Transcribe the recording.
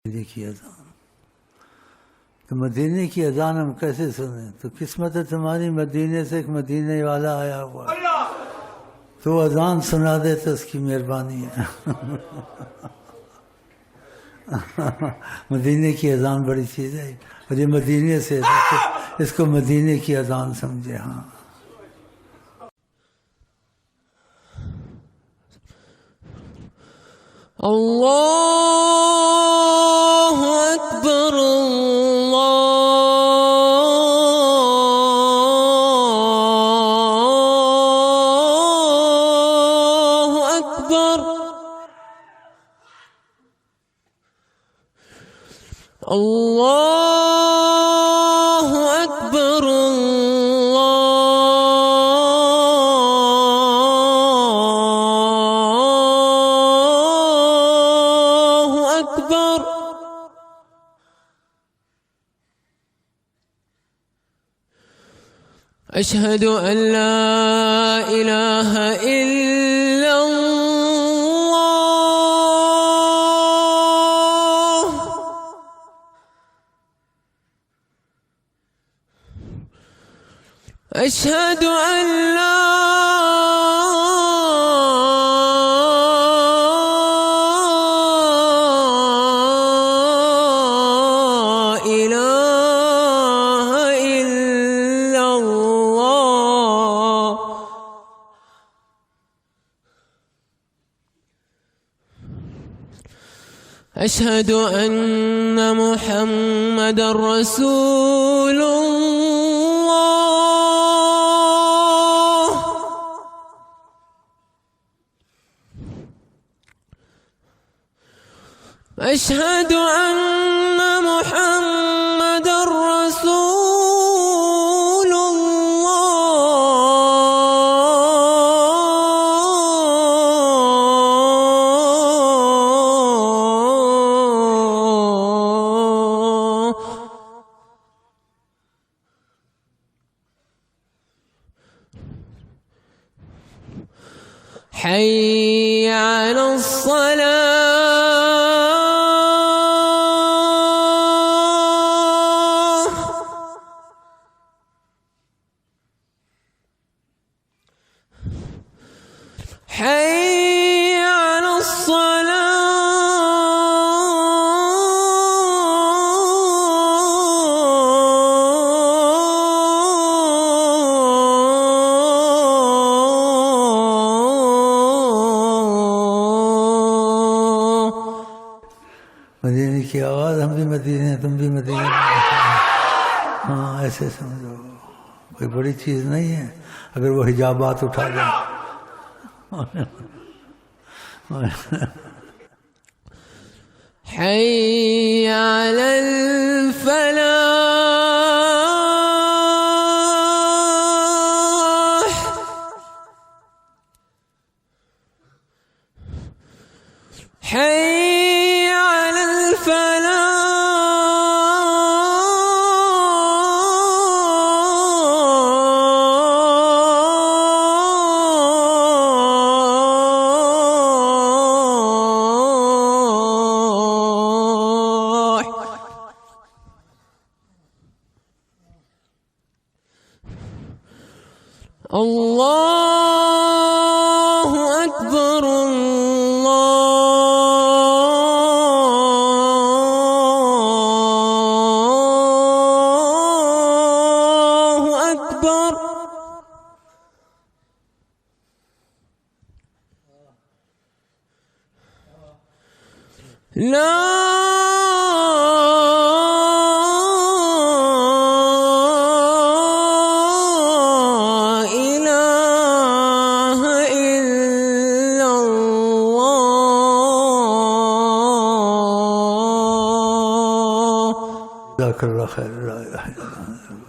मदीने की अजान। तो मदीने की अजान हम कैसे सुने? तो किस्मत है तुम्हारी मदीने से एक मदीने वाला आया हुआ, तो अजान सुना दे तो उसकी मेहरबानी है। मदीने की अजान बड़ी चीज़ है, और ये मदीने से इसको मदीने की अजान समझे। हाँ, अल्लाहु अकबर अल्लाहु अकबर अल्लाहु अकबर अल्लाहु अकबर। أشهد أن لا إله إلا الله أشهد أن لا إله إلا الله أشهد أن محمد رسول الله أشهد أن محمد رسول الله حي على الصلاة حي على الصلاة मदीने की आवाज़, हम भी मदीने तुम भी मदीने। हाँ, ऐसे समझो, कोई बड़ी चीज़ नहीं है अगर वो हिजाबात उठा दे। حي على الفلاح حي على الفلاح الله أكبر الله أكبر لا إله إلا الله जज़ाकल्लाह खैर। ला इलाहा इल्लल्लाह।